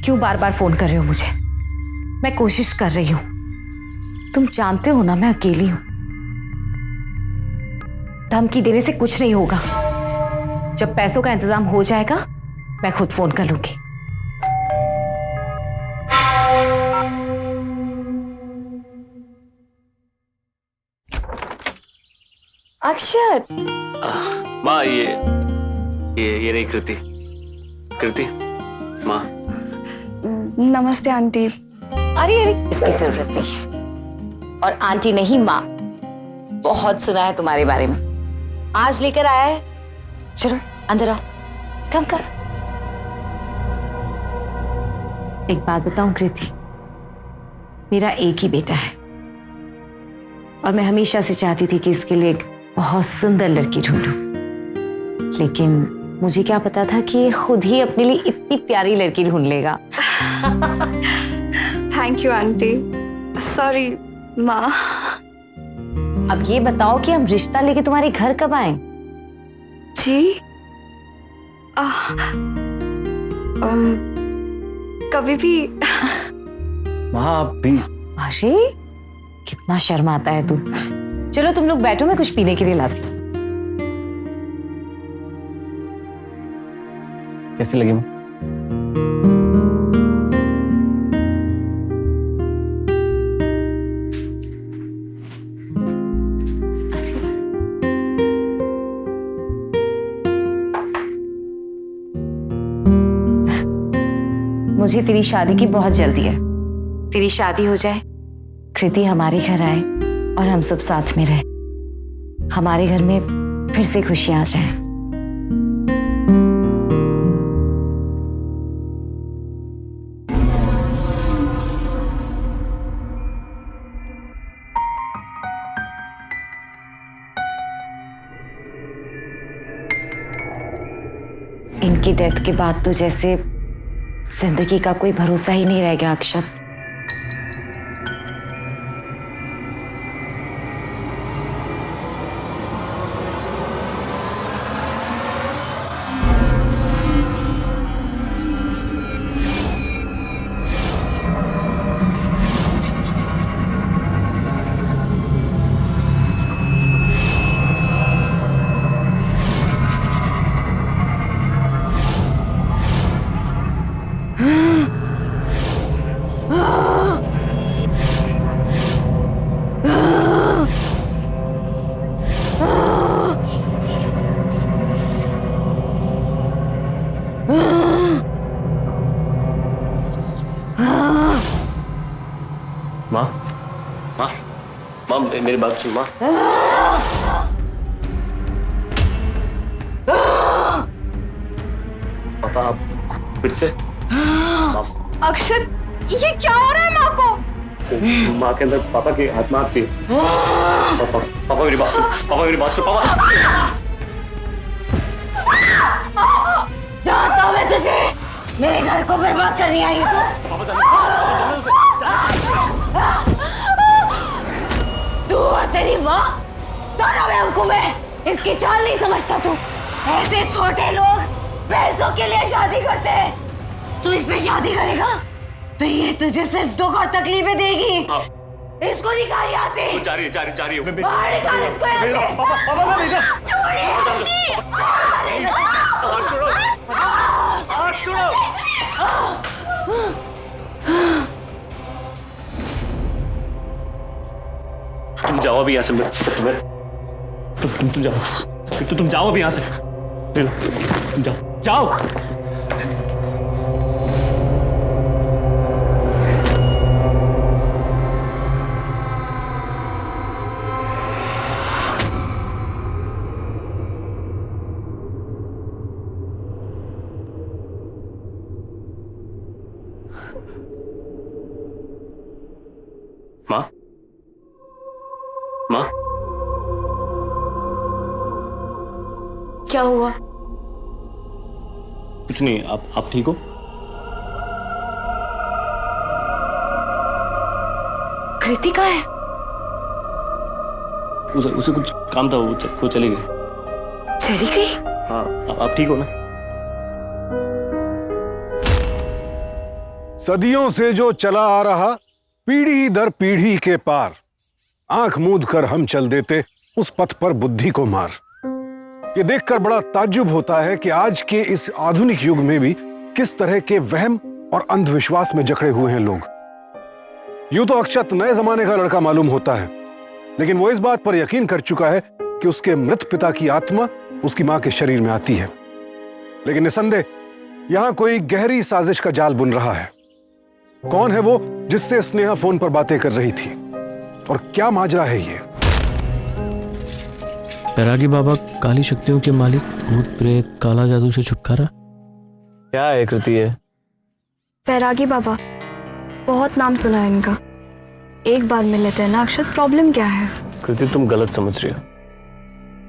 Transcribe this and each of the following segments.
क्यों बार बार फोन कर रहे हो मुझे? मैं कोशिश कर रही हूं। तुम जानते हो ना मैं अकेली हूं। धमकी देने से कुछ नहीं होगा। जब पैसों का इंतजाम हो जाएगा मैं खुद फोन कर लूंगी। अक्षत। माँ ये रही कृति। कृति माँ। नमस्ते आंटी। अरे अरे इसकी जरूरत नहीं। और आंटी नहीं माँ। बहुत सुना है तुम्हारे बारे में। आज लेकर आया है। चलो अंदर आओ। कम कर। एक बात बताऊं कृति, मेरा एक ही बेटा है और मैं हमेशा से चाहती थी कि इसके लिए एक बहुत सुंदर लड़की ढूंढूं। लेकिन मुझे क्या पता था कि ये खुद ही अपने लिए इतनी प्यारी लड़की ढूंढ लेगा। Thank you aunty. सॉरी माँ। अब ये बताओ कि हम रिश्ता लेके तुम्हारे घर कब आए? जी कभी भी। माँ आप भी। अरे कितना शर्म आता है तू। चलो तुम लोग बैठो, मैं कुछ पीने के लिए लाती हूँ। कैसी लगी माँ? मुझे तेरी शादी की बहुत जल्दी है। तेरी शादी हो जाए, कृति हमारे घर आए और हम सब साथ में रहे। हमारे घर में फिर से खुशियां आ जाएं। इनकी डेथ के बाद तो जैसे जिंदगी का कोई भरोसा ही नहीं रह गया अक्षत। माँ माँ माँ मेरी बात सुन माँ। पापा आप फिर से। अक्षत ये क्या हो रहा है माँ को? माँ के अंदर पापा की आत्मा आती है। पापा पापा मेरी बात सुन। पापा मेरी बात सुन। पापा जानता हूं मैं तुझे। मेरे घर को बर्बाद करने आई है तू और तेरी माँ दोनों बेवकूफ है। इसकी चाल नहीं समझता तू। ऐसे छोटे लोग पैसों के लिए शादी करते हैं। तू इससे शादी करेगा तो ये तुझे सिर्फ दुख और तकलीफें देगी। इसको निकाल यहाँ से। जा रही है। बाहर निकाल इसको यहाँ से। पापा नहीं जा। तुम जाओ अभी यहाँ से। तुम जाओ। तुम जाओ अभी यहाँ से। तुम जाओ। माँ माँ क्या हुआ? कुछ नहीं। आप ठीक हो? कृतिका है। उसे कुछ काम था, वो चली गई। चली गई? हाँ आप ठीक हो ना? सदियों से जो चला आ रहा, पीढ़ी दर पीढ़ी के पार, आंख मूंद कर हम चल देते उस पथ पर बुद्धि को मार। ये देखकर बड़ा ताज्जुब होता है कि आज के इस आधुनिक युग में भी किस तरह के वहम और अंधविश्वास में जकड़े हुए हैं लोग। यूं तो अक्षत नए जमाने का लड़का मालूम होता है, लेकिन वो इस बात पर यकीन कर चुका है कि उसके मृत पिता की आत्मा उसकी मां के शरीर में आती है। लेकिन निसंदेह यहां कोई गहरी साजिश का जाल बुन रहा है। कौन है वो जिससे स्नेहा फोन पर बातें कर रही थी, और क्या माजरा है ये? बैरागी बाबा काली शक्तियों के मालिक, भूत प्रेत काला जादू से छुटकारा। क्या है कृति है? बैरागी बाबा, बहुत नाम सुना है इनका। एक बार मिल लेते हैं ना अक्षत, प्रॉब्लम क्या है? कृति तुम गलत समझ रही हो।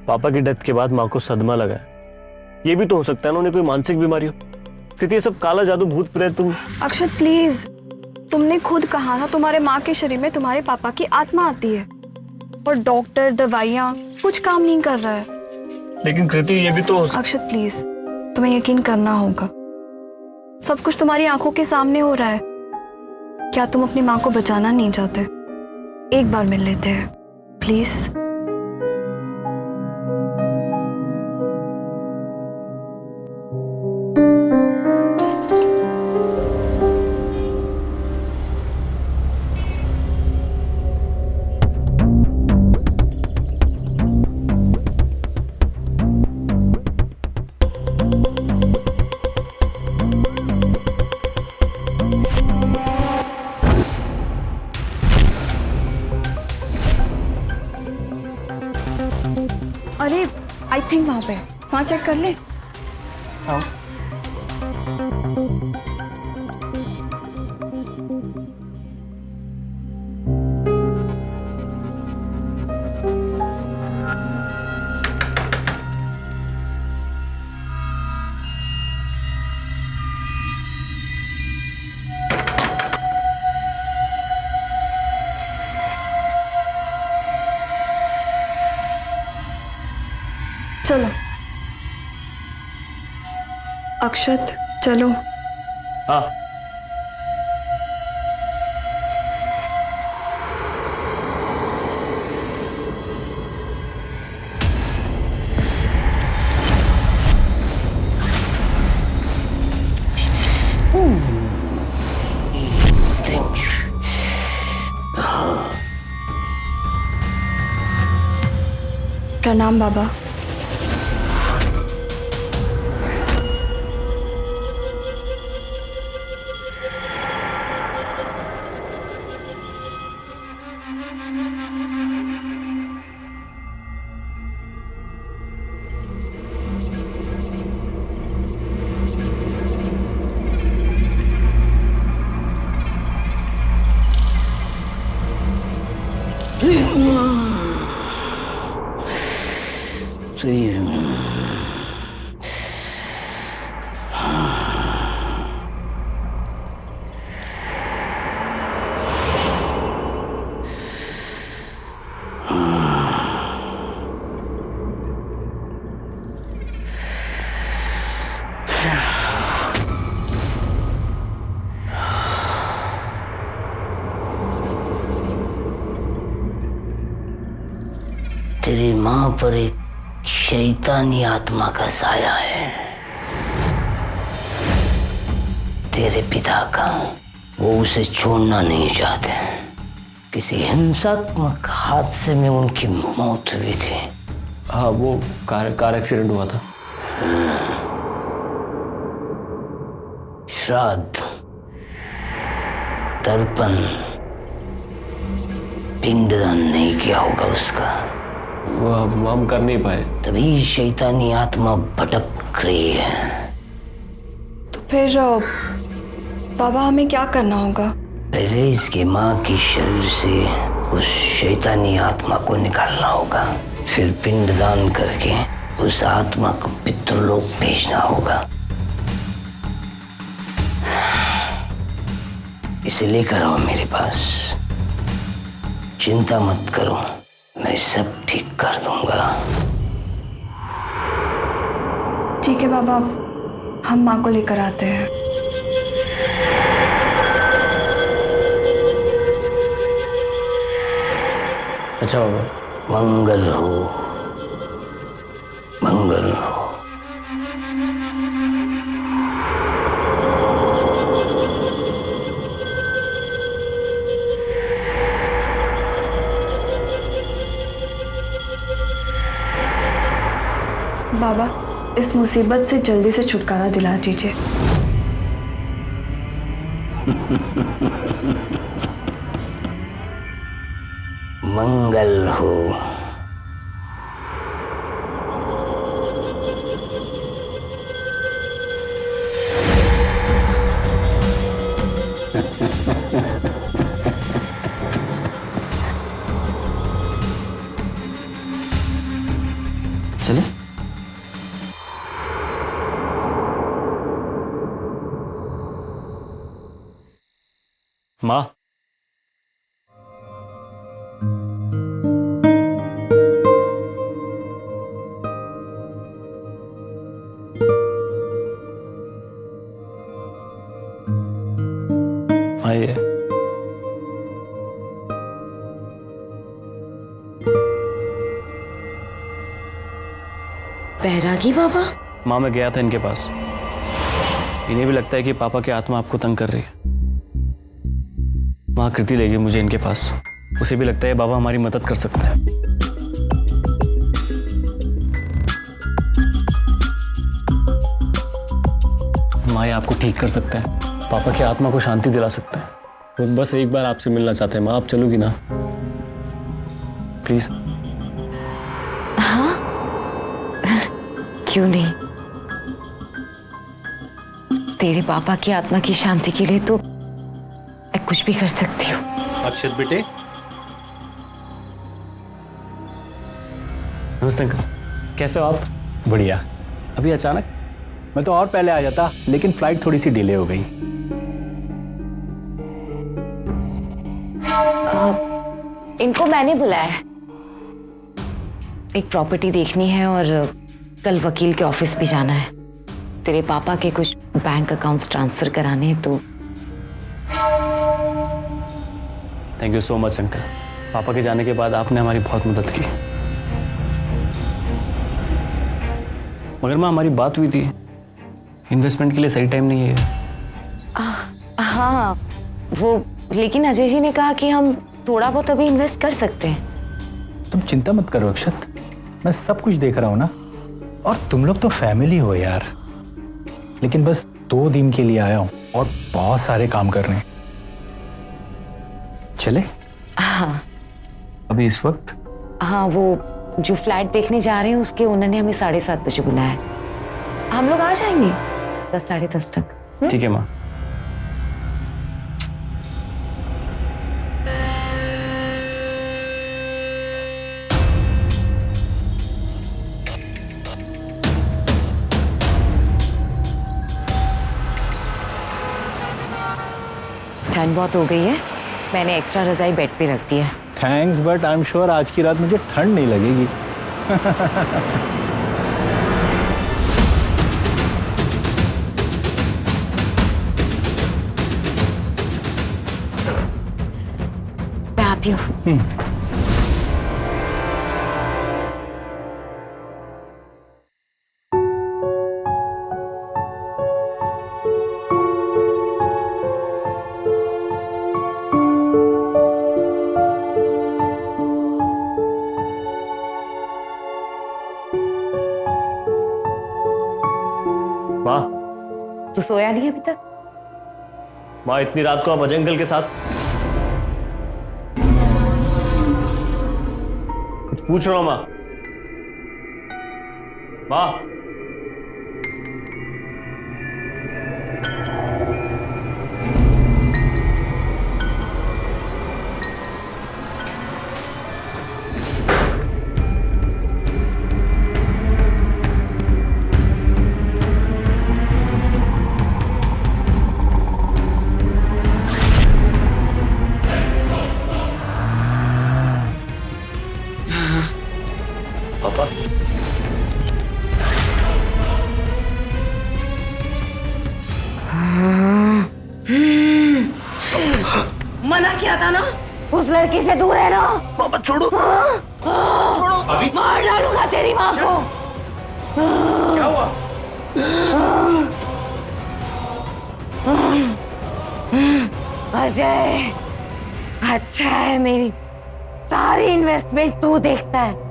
पापा की डेथ के बाद माँ को सदमा लगा है। ये भी तो हो सकता है ना उन्हें कोई मानसिक बीमारी हो। कृति ये सब काला जादू भूत प्रेत तुम। अक्षत प्लीज, तुमने खुद कहा था तुम्हारे माँ के शरीर में तुम्हारे पापा की आत्मा आती है, और डॉक्टर दवाइयाँ कुछ काम नहीं कर रहा है। लेकिन कृति ये भी तो अक्षत प्लीज, तुम्हें यकीन करना होगा। सब कुछ तुम्हारी आंखों के सामने हो रहा है। क्या तुम अपनी माँ को बचाना नहीं चाहते? एक बार मिल लेते हैं प्लीज। अरे आई थिंक वहां चेक कर ले। आओ। चलो अक्षत, चलो। हाँ। प्रणाम बाबा। तेरी मां पर एक शैतानी आत्मा का साया है, तेरे पिता का। वो उसे छोड़ना नहीं चाहते। किसी हिंसात्मक हादसे में उनकी मौत हुई थी। हाँ, वो कार एक्सीडेंट हुआ था। श्राद्ध, तर्पण, पिंडदान नहीं किया होगा उसका। वो हम कर नहीं पाए। तभी शैतानी आत्मा भटक रही है। तो फिर बाबा हमें क्या करना होगा? पहले इसकी माँ की शरीर से उस शैतानी आत्मा को निकालना होगा, फिर पिंडदान करके उस आत्मा को पितृलोक भेजना होगा। इसे लेकर आओ मेरे पास। चिंता मत करो, मैं सब ठीक कर दूंगा। ठीक है बाबा, हम माँ को लेकर आते हैं। अच्छा बाबा। मंगल हो, मंगल हो। बाबा, इस मुसीबत से जल्दी से छुटकारा दिला दीजिए। मंगल हो। चले। माँ, आइए। बैरागी बाबा? माँ, मैं गया था इनके पास। इन्हें भी लगता है कि पापा की आत्मा आपको तंग कर रही है। माँ, कृति ले गई मुझे इनके पास। उसे भी लगता है बाबा हमारी मदद कर सकता है। माँ, ये आपको ठीक कर सकता है, पापा की आत्मा को शांति दिला सकता है। वो बस एक बार आपसे मिलना चाहते हैं। माँ, आप चलोगी ना प्लीज? हाँ, क्यों नहीं। तेरे पापा की आत्मा की शांति के लिए तो मैं कुछ भी कर सकती हूँ। अक्षत बेटे, नमस्ते अंकल, कैसे हो आप? बढ़िया। अभी अचानक? मैं तो और पहले आ जाता, लेकिन फ्लाइट थोड़ी सी डिले हो गई। इनको मैंने बुलाया है। एक प्रॉपर्टी देखनी है और कल वकील के ऑफिस भी जाना है। तेरे पापा के कुछ बैंक अकाउंट्स ट्रांसफर कराने हैं तो। Thank you so much uncle. पापा के जाने के बाद आपने हमारी बहुत मदद की। मगर माँ, हमारी बात हुई थी, इन्वेस्टमेंट के लिए सही टाइम नहीं है। हाँ, वो लेकिन अजय जी ने कहा कि हम थोड़ा बहुत अभी इन्वेस्ट कर सकते हैं। तुम चिंता मत करो अक्षत, मैं सब कुछ देख रहा हूँ ना। और तुम लोग तो फैमिली हो यार। लेकिन बस 2 दिन के लिए आया हूँ और बहुत सारे काम करने। चले? हाँ अभी इस वक्त? हाँ, वो जो फ्लैट देखने जा रहे हैं उसके ओनर ने हमें 7:30 बजे बुलाया है। हम लोग आ जाएंगे 10 साढ़े 10 तक। ठीक है माँ। ठंड बहुत हो गई है, मैंने एक्स्ट्रा रजाई बेड पे रख दी है। Thanks, but I am sure आज की रात मुझे ठंड नहीं लगेगी। मैं आती हूँ। माँ, तू सोया नहीं अभी तक? माँ, इतनी रात को आप अजय अंकल के साथ? कुछ पूछ रहा हूँ माँ। माँ, पापा, मना किया था ना, उस लड़की से दूर है ना। पापा छोड़ो। अभी मार डालूंगा तेरी माँ को। क्या हुआ? अजय, अच्छा है मेरी सारी इन्वेस्टमेंट तू देखता है।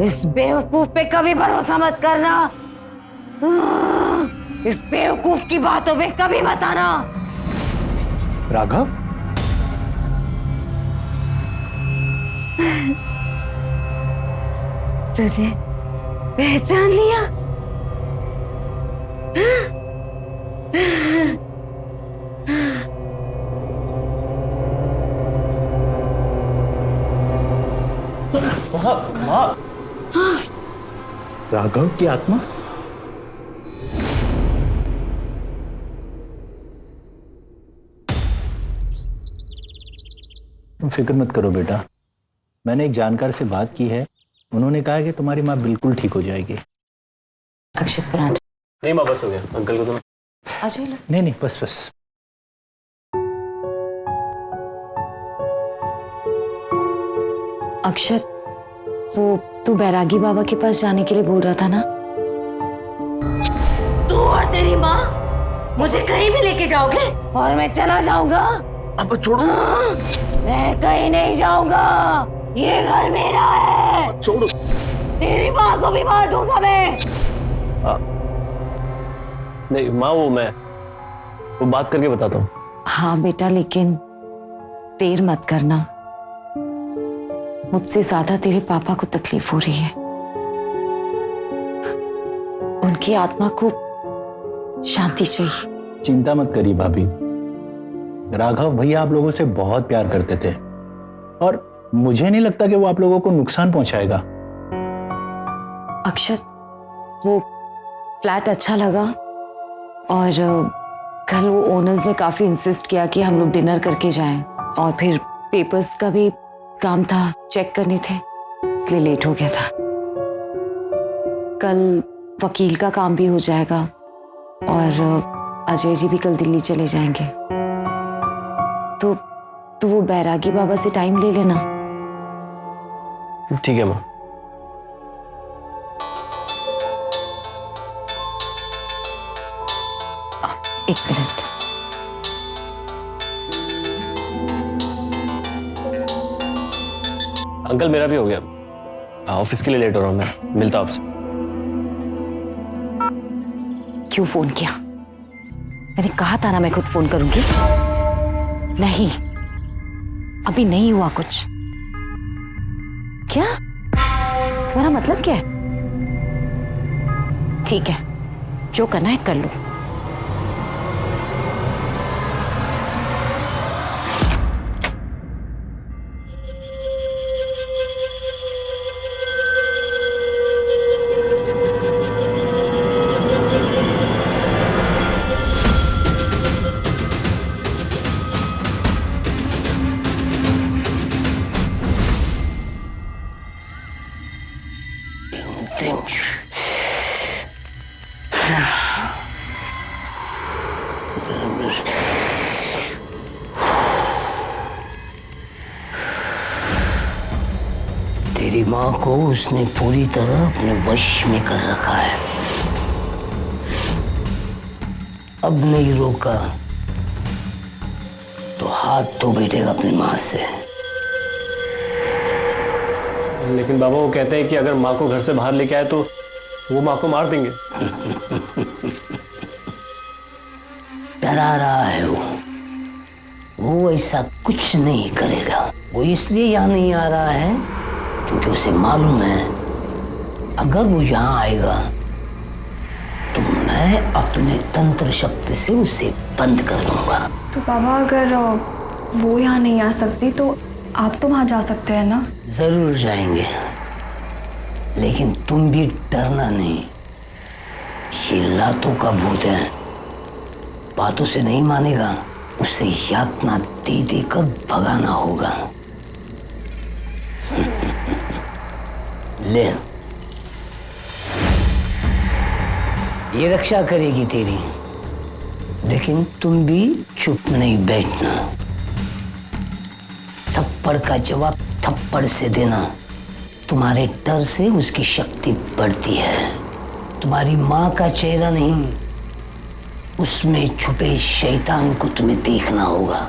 इस बेवकूफ पे कभी भरोसा मत करना। इस बेवकूफ की बातों पे कभी मत आना। राघव, तुझे पहचान लिया? राघव की आत्मा? तुम फिक्र मत करो बेटा, मैंने एक जानकार से बात की है। उन्होंने कहा कि तुम्हारी माँ बिल्कुल ठीक हो जाएगी। अक्षत पराठे नहीं माँ, बस हो गया। अंकल को तो अजय लो। नहीं, बस। अक्षत, वो तू बैरागी बाबा के पास जाने के लिए बोल रहा था ना? तू और तेरी माँ मुझे कहीं भी लेके जाओगे और मैं चला जाऊंगा। अब छोड़ो। मैं कहीं नहीं जाऊंगा, ये घर मेरा है। छोड़ो। तेरी माँ को भी मार दूंगा मैं। नहीं माँ, वो बात करके बताता हूँ। हाँ बेटा, लेकिन देर मत करना। मुझसे ज्यादा तेरे पापा को तकलीफ हो रही है। उनकी आत्मा को शांति चाहिए। चिंता मत करिए भाभी, राघव भैया आप लोगों से बहुत प्यार करते थे और मुझे नहीं लगता कि वो आप लोगों को नुकसान पहुंचाएगा। अक्षत, वो फ्लैट अच्छा लगा और कल वो ओनर्स ने काफी इंसिस्ट किया कि हम लोग डिनर करके जाएं और फिर पेपर्स का भी काम था, चेक करने थे, इसलिए लेट हो गया था। कल वकील का काम भी हो जाएगा और अजय जी भी कल दिल्ली चले जाएंगे। तो वो बैरागी बाबा से टाइम ले लेना। ठीक है माँ। एक मिनट। अंकल मेरा भी हो गया, ऑफिस के लिए लेट हो रहा हूँ मैं। मिलता हूँ आपसे। क्यों फोन किया? मैंने कहा था ना मैं खुद फोन करूंगी। नहीं, अभी नहीं हुआ कुछ। क्या तुम्हारा मतलब क्या है? ठीक है, जो करना है कर लो। तेरी माँ को उसने पूरी तरह अपने वश में कर रखा है। अब नहीं रोका तो हाथ तो बैठेगा अपनी माँ से। लेकिन बाबा वो कहते हैं कि अगर माँ को घर से बाहर लेके आए तो वो माँ को मार देंगे। डरा रहा है वो ऐसा कुछ नहीं करेगा। वो इसलिए यहाँ नहीं आ रहा है क्योंकि उसे मालूम है अगर वो यहाँ आएगा तो मैं अपने तंत्र शक्ति से उसे बंद कर दूंगा। तो बाबा अगर वो यहाँ नहीं आ सकती तो आप तो वहाँ जा सकते हैं ना? जरूर जाएंगे, लेकिन तुम भी डरना नहीं। ये लातों का भूत है, बातों से नहीं मानेगा, उसे यातना दे देकर भगाना होगा। ले, ये रक्षा करेगी तेरी, लेकिन तुम भी चुप नहीं बैठना। थप्पड़ का जवाब थप्पड़ से देना। तुम्हारे डर से उसकी शक्ति बढ़ती है। तुम्हारी माँ का चेहरा नहीं, उसमें छुपे शैतान को तुम्हें देखना होगा।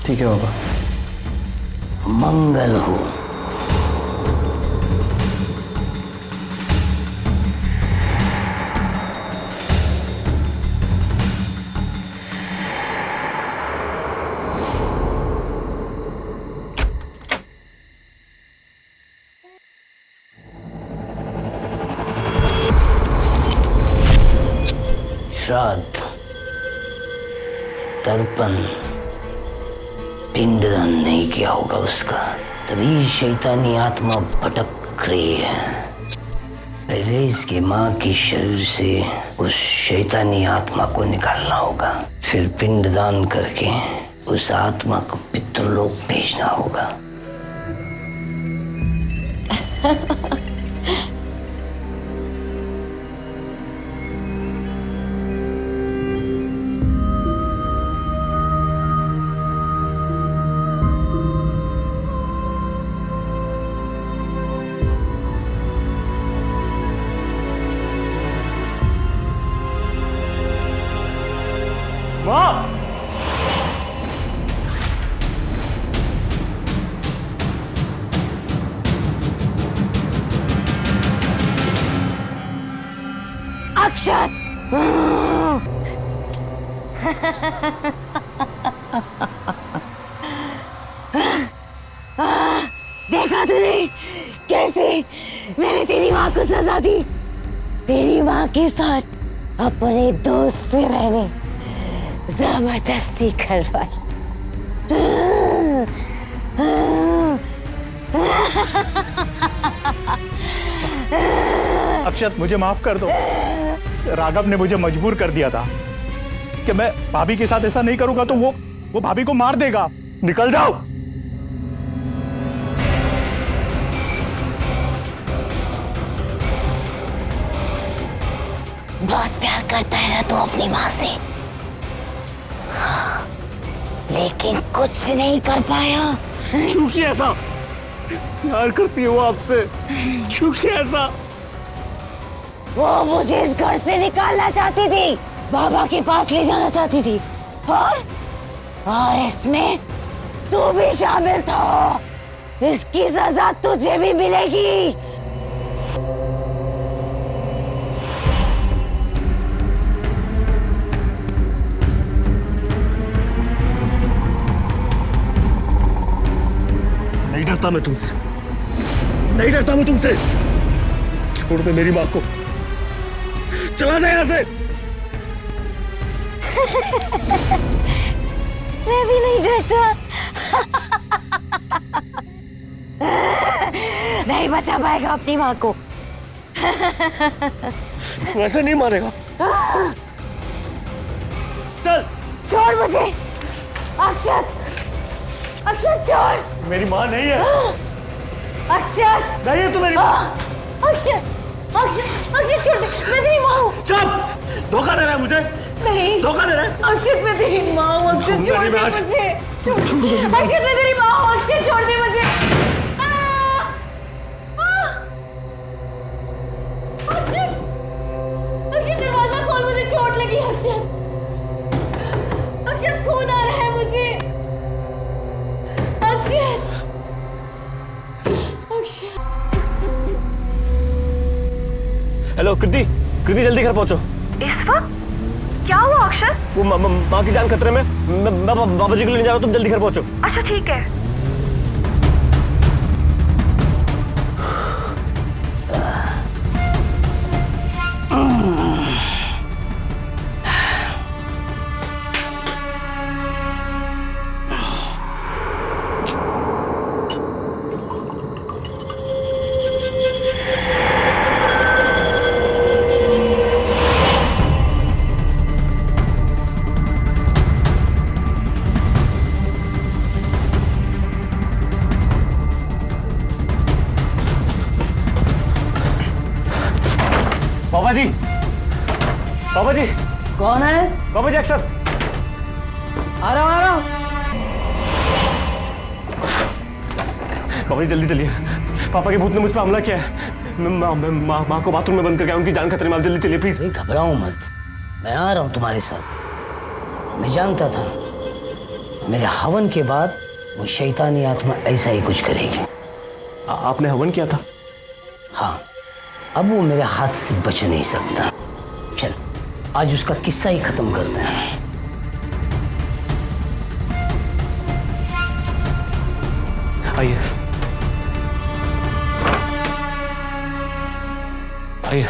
ठीक है बाबा। मंगल हो। श्राद्ध, तर्पण, पिंडदान नहीं किया होगा उसका, तभी शैतानी आत्मा भटक रही है। पहले इसके माँ के शरीर से उस शैतानी आत्मा को निकालना होगा, फिर पिंडदान करके उस आत्मा को पितृलोक भेजना होगा। अक्षत, देखा तूने कैसे मैंने तेरी माँ को सजा दी। तेरी माँ के साथ अपने दोस्त से मैंने जबरदस्ती करवाई। अक्षत, मुझे माफ कर दो। राघव ने मुझे मजबूर कर दिया था कि मैं भाभी के साथ ऐसा नहीं करूंगा तो वो भाभी को मार देगा। निकल जाओ। बहुत प्यार करता है ना तू अपनी माँ से, हाँ, लेकिन कुछ नहीं कर पाया। क्यों ऐसा प्यार करती है वो आपसे? क्यों ऐसा? वो मुझे इस घर से निकालना चाहती थी, बाबा के पास ले जाना चाहती थी, और इसमें तू भी शामिल था। इसकी सजा तुझे भी मिलेगी। नहीं डरता मैं तुमसे, नहीं डरता मैं तुमसे। छोड़ दे मेरी माँ को, चला जा यहाँ से। मैं भी नहीं डरता। नहीं बचा पाएगा अपनी माँ को। वैसे नहीं मारेगा। चल छोड़ मुझे अक्षत, अक्षत छोड़। मेरी माँ नहीं है। अक्षत नहीं है तू मेरी माँ। अक्षत, अक्षत, अक्षत छोड़ दे, मैं तेरी माँ हूँ। चुप, धोखा दे रहा है मुझे। नहीं, धोखा दे रहा है। अक्षत मैं तेरी माँ हूँ। अक्षत छोड़ दे मुझे। अक्षत मैं तेरी माँ हूँ। अक्षत छोड़ दे मुझे। अक्षत, अक्षत दरवाजा खोल, मुझे चोट लगी। अक्षत, अक्षत खून आ रहा है मुझे। अक्षत, अक्षत। हेलो कृति, कृति जल्दी घर पहुंचो। इस वक्त क्या हुआ अक्षर? वो माँ की जान खतरे में। मैं बाबा जी को लेने जा रहा हूँ, तुम जल्दी घर पहुंचो। अच्छा ठीक है। बाबा जी, पापा जी, कौन है? पापा जी अक्षर। आ रहा हूं, आ रहा हूं। पापा जी जल्दी चलिए, पापा के भूत ने मुझ पर हमला किया है। मैं माँ को बाथरूम में बंद करके आया, उनकी जान खतरे में। आप जल्दी चलिए प्लीज। घबराओ मत, मैं आ रहा हूं तुम्हारे साथ। मैं जानता था मेरे हवन के बाद वो शैतानी आत्मा ऐसा ही कुछ करेगी। आपने हवन किया था? हाँ, अब वो मेरे हाथ से बच नहीं सकता। चल आज उसका किस्सा ही खत्म करते हैं। आइए आइए।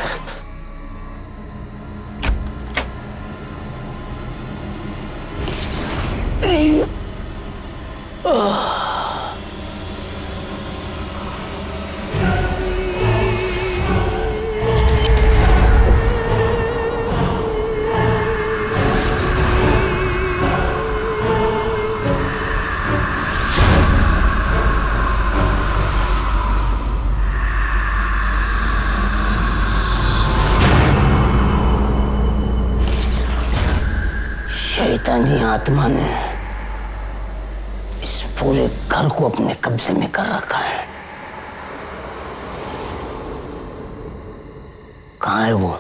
शैतानी आत्मा ने इस पूरे घर को अपने कब्जे में कर रखा है। कहाँ है वो?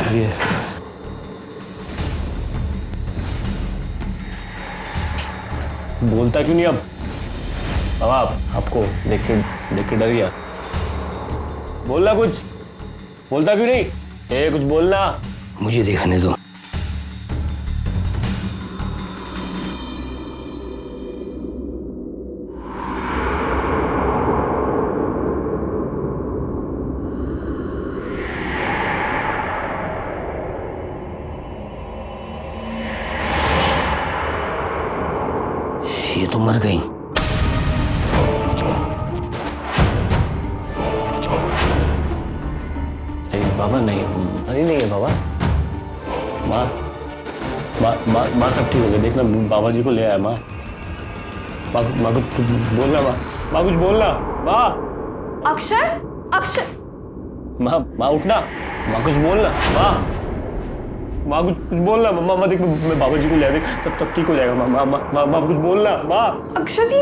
आइए। बोलता क्यों नहीं अब? आपको देख के डर गया। बोलना कुछ, बोलता क्यों नहीं? कुछ बोलना। मुझे देखने दो। ये तो मर गई। बाबा नहीं, अरे नहीं है बाबा। माँ सब ठीक हो गया। देखना बाबा जी को ले आया। माँ कुछ बोलना। माँ कुछ बोलना। माँ अक्षर माँ उठना। माँ कुछ बोलना। माँ कुछ बोलना। माँ देख, मैं बाबा जी को ले आया। देख सब ठीक हो जाएगा। माँ कुछ बोलना। माँ अक्षर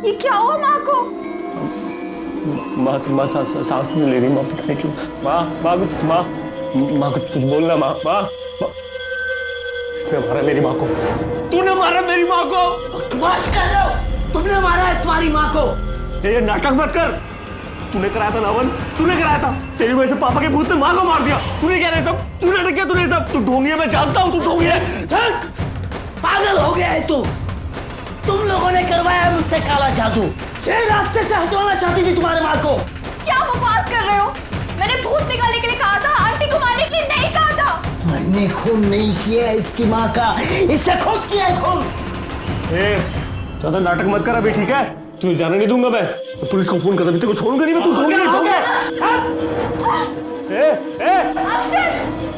ये क्या हुआ माँ को? माँ सांस नहीं ले रही। माँ पता नहीं क्यों। माँ कुछ बोलना। माँ इसने मारा मेरी माँ को। तूने मारा मेरी माँ को। बकवास कर रहे हो? तुमने मारा है तुम्हारी माँ को? ये नाटक मत कर। तूने कराया था नावन, तूने कराया था। तेरी वजह से पापा के भूत ने माँ को मार दिया। तूने क्या सब? तूने नाटक किया। तूने सब। तू ढोंगी है, मैं जानता हूँ तू ढोंगी है। पागल हो गया है तू। तुम लोगों ने करवाया मुझसे काला जादू। ये रास्ते से हटवाना चाहती थी तुम्हारे माँ को। क्या बकवास कर रहे हो? मैंने भूत निकालने के लिए कहा था, आंटी को मारने के लिए नहीं कहा था। मैंने खून नहीं किया इसकी माँ का, इससे खुद किया है खून। ज्यादा नाटक मत कर अभी, ठीक है? तुझे जाने नहीं दूंगा मैं। तो पुलिस को फोन कर दे। तेरे को छोड़ूंगा नहीं मैं। तू ढोंगी है। अक्षर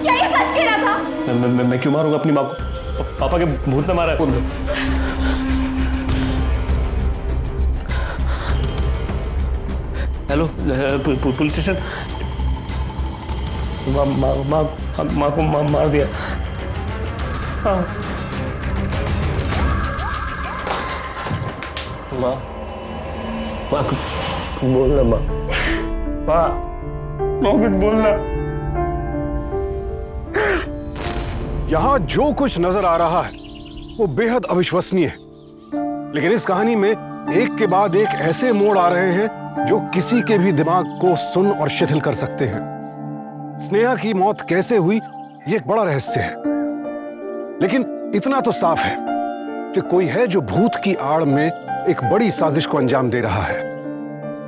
क्या ये सच कह रहा था? मैं क्यों मारूंगा अपनी माँ को? पापा के भूत ने मारा है। Hello police station. माँ को मार दिया। हाँ माँ कुछ बोलना। माँ कुछ बोलना। यहां जो कुछ नजर आ रहा है वो बेहद अविश्वसनीय है, लेकिन इस कहानी में एक के बाद एक ऐसे मोड़ आ रहे हैं जो किसी के भी दिमाग को सुन और शिथिल कर सकते हैं। स्नेहा की मौत कैसे हुई ये एक बड़ा रहस्य है, लेकिन इतना तो साफ है कि कोई है जो भूत की आड़ में एक बड़ी साजिश को अंजाम दे रहा है।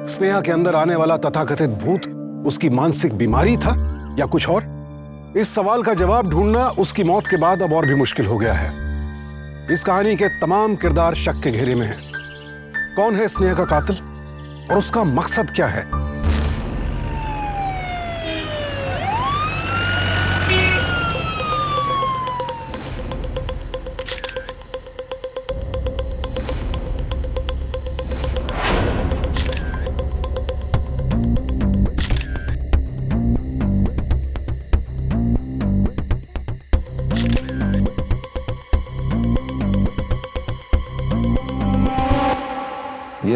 स्नेहा के अंदर आने वाला तथाकथित भूत उसकी मानसिक बीमारी था या कुछ और? इस सवाल का जवाब ढूंढना उसकी मौत के बाद अब और भी मुश्किल हो गया है। इस कहानी के तमाम किरदार शक के घेरे में हैं। कौन है स्नेहा का कातिल और उसका मकसद क्या है?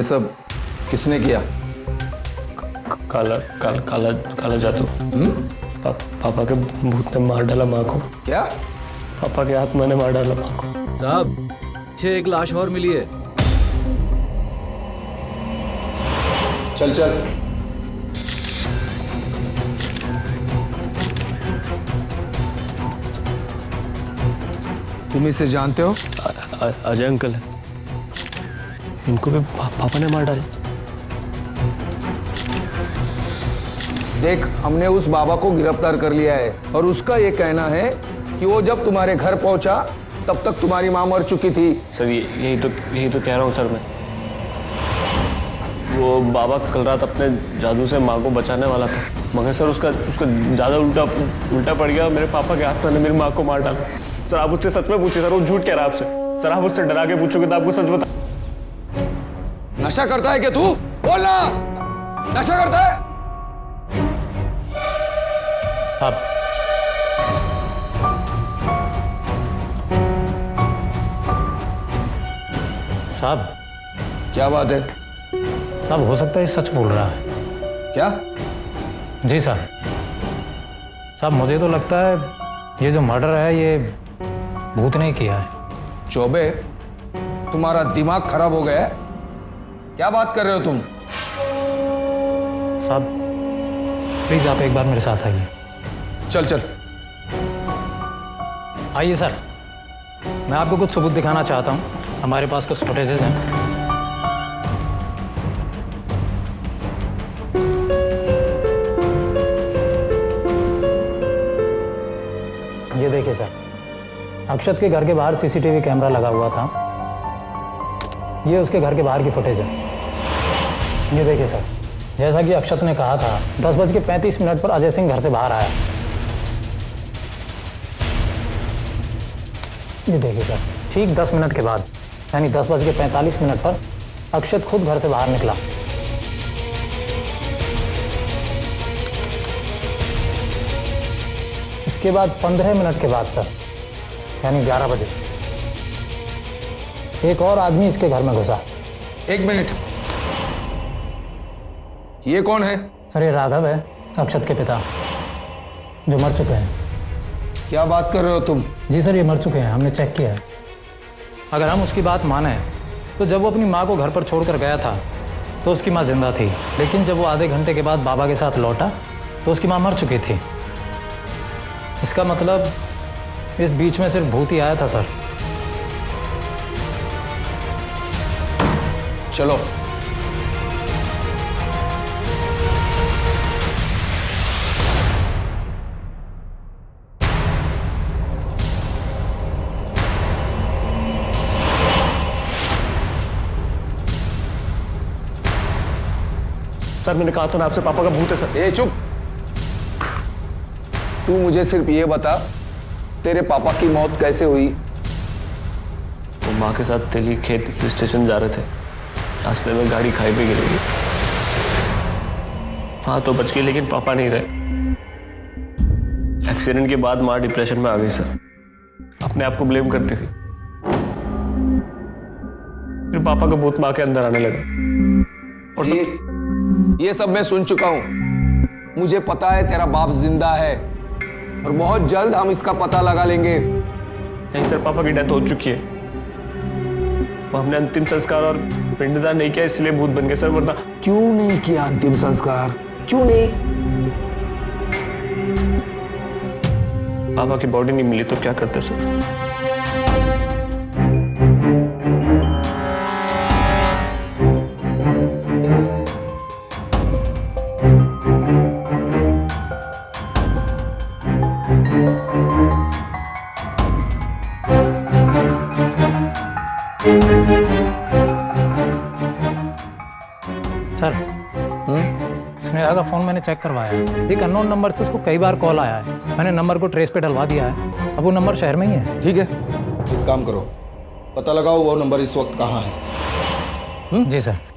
ये सब किसने किया? काला काला काला काला जादू। पापा के भूत ने मार डाला माँ को। क्या? पापा के आत्मा ने मार डाला माँ को। साहब पीछे एक लाश और मिली है। चल चल। तुम इसे जानते हो? अजय अंकल है। इनको भी पापा ने मार डाला। देख, हमने उस बाबा को गिरफ्तार कर लिया है और उसका ये कहना है कि वो जब तुम्हारे घर पहुंचा तब तक तुम्हारी मां मर चुकी थी। सर यही तो कह रहा हूँ सर मैं। वो बाबा कल रात अपने जादू से माँ को बचाने वाला था, मगर सर उसका ज्यादा उल्टा पड़ गया। मेरे पापा के आत्मा ने मेरी माँ को मार डाला। सर आप उससे सच में पूछिए सर, वो झूठ कह रहा है आपसे। सर आप उससे डरा के पूछोगे तो आपको सच बता। नशा करता है क्या तू? बोलना, नशा करता है? अब साहब, क्या बात है? साहब हो सकता है सच बोल रहा है। क्या? जी साहब। साहब मुझे तो लगता है ये जो मर्डर है ये भूत ने किया है। चौबे, तुम्हारा दिमाग खराब हो गया है? क्या बात कर रहे हो तुम? साहब प्लीज आप एक बार मेरे साथ आइए। चल चल। आइए सर, मैं आपको कुछ सबूत दिखाना चाहता हूँ। हमारे पास कुछ फुटेजेस हैं। ये देखिए सर, अक्षत के घर के बाहर सीसीटीवी कैमरा लगा हुआ था। ये उसके घर के बाहर की फुटेज है। ये देखिए सर, जैसा कि अक्षत ने कहा था 10:35 पर अजय सिंह घर से बाहर आया। ये देखिए सर, ठीक 10 मिनट के बाद यानी 10:45 पर अक्षत खुद घर से बाहर निकला। इसके बाद 15 मिनट के बाद सर यानी 11 बजे एक और आदमी इसके घर में घुसा। एक मिनट, ये कौन है? सर ये राघव है, अक्षत के पिता, जो मर चुके हैं। क्या बात कर रहे हो तुम? जी सर, ये मर चुके हैं, हमने चेक किया है। अगर हम उसकी बात माने तो जब वो अपनी माँ को घर पर छोड़कर गया था तो उसकी माँ जिंदा थी, लेकिन जब वो आधे घंटे के बाद बाबा के साथ लौटा तो उसकी माँ मर चुकी थी। इसका मतलब इस बीच में सिर्फ भूत ही आया था सर। चलो। सर मैंने कहा था ना आपसे, पापा का भूत है सर। ए चुप। तू मुझे सिर्फ ये बता, तेरे पापा की मौत कैसे हुई? वो माँ के साथ तेली खेत स्टेशन जा रहे थे, रास्ते में गाड़ी खाई पे गिर गई। हाँ तो बच गई, लेकिन पापा नहीं रहे। एक्सीडेंट के बाद माँ डिप्रेशन में आ गई सर, अपने आप को ब्लेम करती थी। फिर पापा का भूत माँ के अंदर आने लगा और ये सब मैं सुन चुका हूं। मुझे पता है तेरा बाप जिंदा है और बहुत जल्द हम इसका पता लगा लेंगे। नहीं सर, पापा की डेथ हो चुकी है। वो हमने अंतिम संस्कार और पिंडदान नहीं किया, इसलिए भूत बन गए सर। वरना क्यों नहीं किया अंतिम संस्कार? क्यों नहीं? पापा की बॉडी नहीं मिली तो क्या करते सर? सर स्नेहा का फोन मैंने चेक करवाया है। एक अननोन नंबर से उसको कई बार कॉल आया है। मैंने नंबर को ट्रेस पे डलवा दिया है। अब वो नंबर शहर में ही है। ठीक है, एक काम करो, पता लगाओ वो नंबर इस वक्त कहाँ है। जी सर।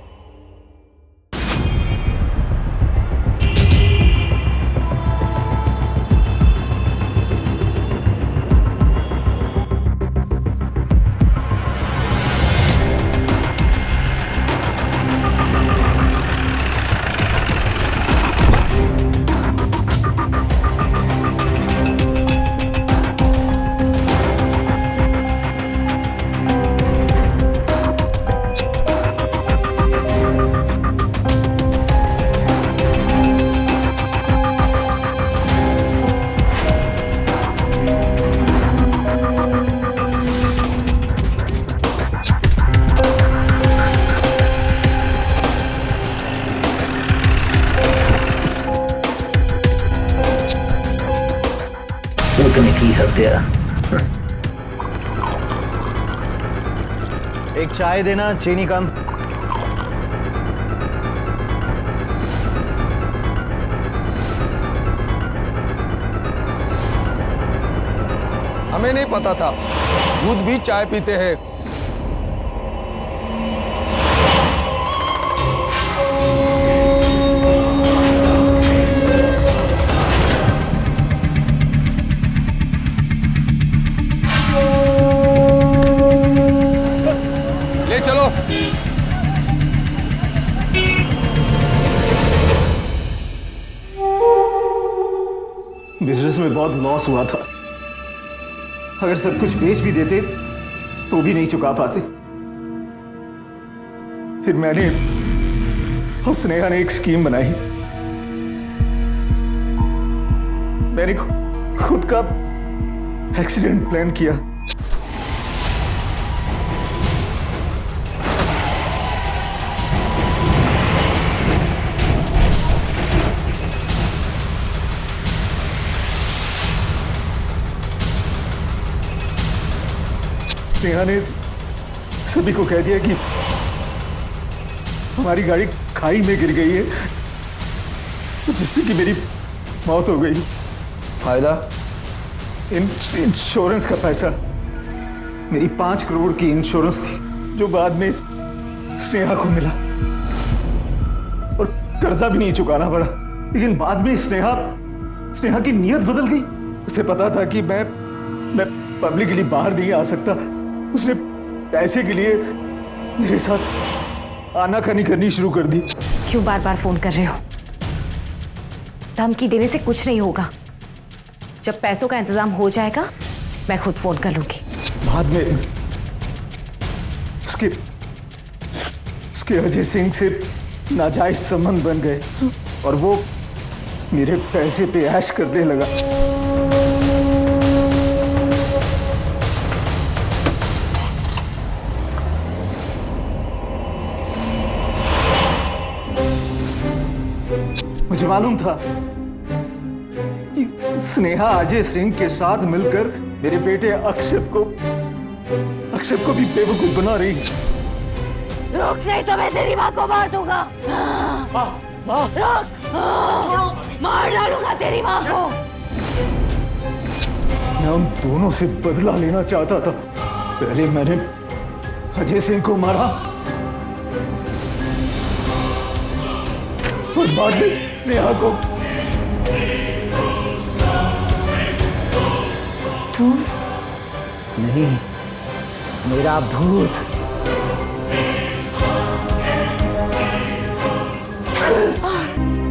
पूत ने की हत्या। एक चाय देना, चीनी कम। हमें नहीं पता था दूध भी चाय पीते हैं। ले चलो। बिजनेस में बहुत लॉस हुआ था। अगर सब कुछ बेच भी देते तो भी नहीं चुका पाते। फिर मैंने और स्नेहा ने एक स्कीम बनाई। मैंने खुद का एक्सीडेंट प्लान किया। स्नेहा ने सभी को कह दिया कि हमारी गाड़ी खाई में गिर गई है, जिससे कि मेरी मौत हो गई। फायदा? इंश्योरेंस का पैसा। मेरी 5 करोड़ की इंश्योरेंस थी जो बाद में स्नेहा को मिला और कर्जा भी नहीं चुकाना पड़ा। लेकिन बाद में स्नेहा की नीयत बदल गई। उसे पता था कि मैं पब्लिकली बाहर नहीं आ सकता। उसने पैसे के लिए मेरे साथ आनाकानी करनी शुरू कर दी। क्यों बार बार फोन कर रहे हो? धमकी देने से कुछ नहीं होगा। जब पैसों का इंतजाम हो जाएगा मैं खुद फोन कर लूंगी। बाद में उसके अजय सिंह से नाजायज संबंध बन गए और वो मेरे पैसे पे ऐश करने लगा। मुझे मालूम था कि स्नेहा अजय सिंह के साथ मिलकर मेरे बेटे अक्षत को भी बेवकूफ बना रही है। रुक, नहीं तो मैं तेरी माँ को मार दूंगा। रुक, मार डालूंगा तेरी माँ को। मैं उन दोनों से बदला लेना चाहता था। पहले मैंने अजय सिंह को मारा और बाद में स्नेहा को। तुम नहीं, मेरा भूत।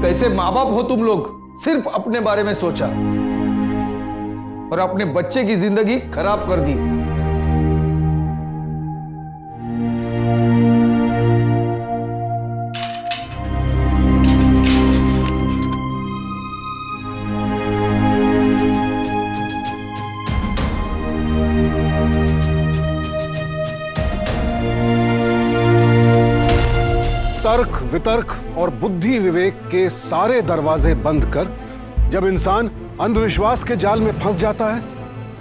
कैसे माँ बाप हो तुम लोग? सिर्फ अपने बारे में सोचा और अपने बच्चे की जिंदगी खराब कर दी। तर्क वितर्क और बुद्धि विवेक के सारे दरवाजे बंद कर जब इंसान अंधविश्वास के जाल में फंस जाता है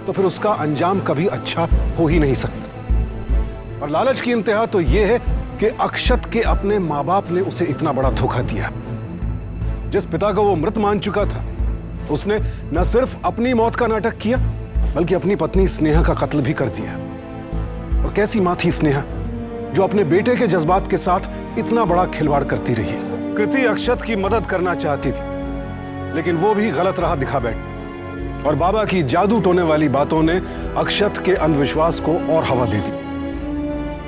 तो फिर उसका अंजाम कभी अच्छा हो ही नहीं सकता। और लालच की इंतहा तो यह है कि अक्षत के अपने माँ बाप ने उसे इतना बड़ा धोखा दिया। जिस पिता को वो मृत मान चुका था उसने न सिर्फ अपनी मौत का नाटक किया बल्कि अपनी पत्नी स्नेहा का कत्ल भी कर दिया। और कैसी मां थी स्नेहा जो अपने बेटे के जज्बात के साथ इतना बड़ा खिलवाड़ करती रही। कृति अक्षत की मदद करना चाहती थी लेकिन वो भी गलत राह दिखा बैठी और बाबा की जादू टोने वाली बातों ने अक्षत के अंधविश्वास को और हवा दे दी।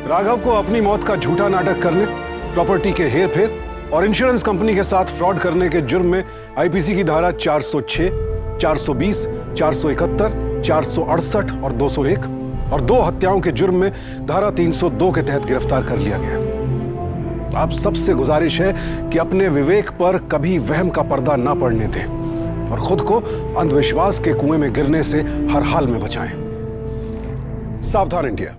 राघव को अपनी मौत का झूठा नाटक करने, प्रॉपर्टी के हेरफेर और इंश्योरेंस कंपनी के साथ फ्रॉड करने के जुर्म में आईपीसी की धारा 406, 420, 471, 468 और 201 और 2 हत्याओं के जुर्म में धारा 302 के तहत गिरफ्तार कर लिया गया। आप सबसे गुजारिश है कि अपने विवेक पर कभी वहम का पर्दा ना पड़ने दें और खुद को अंधविश्वास के कुएं में गिरने से हर हाल में बचाएं। सावधान इंडिया।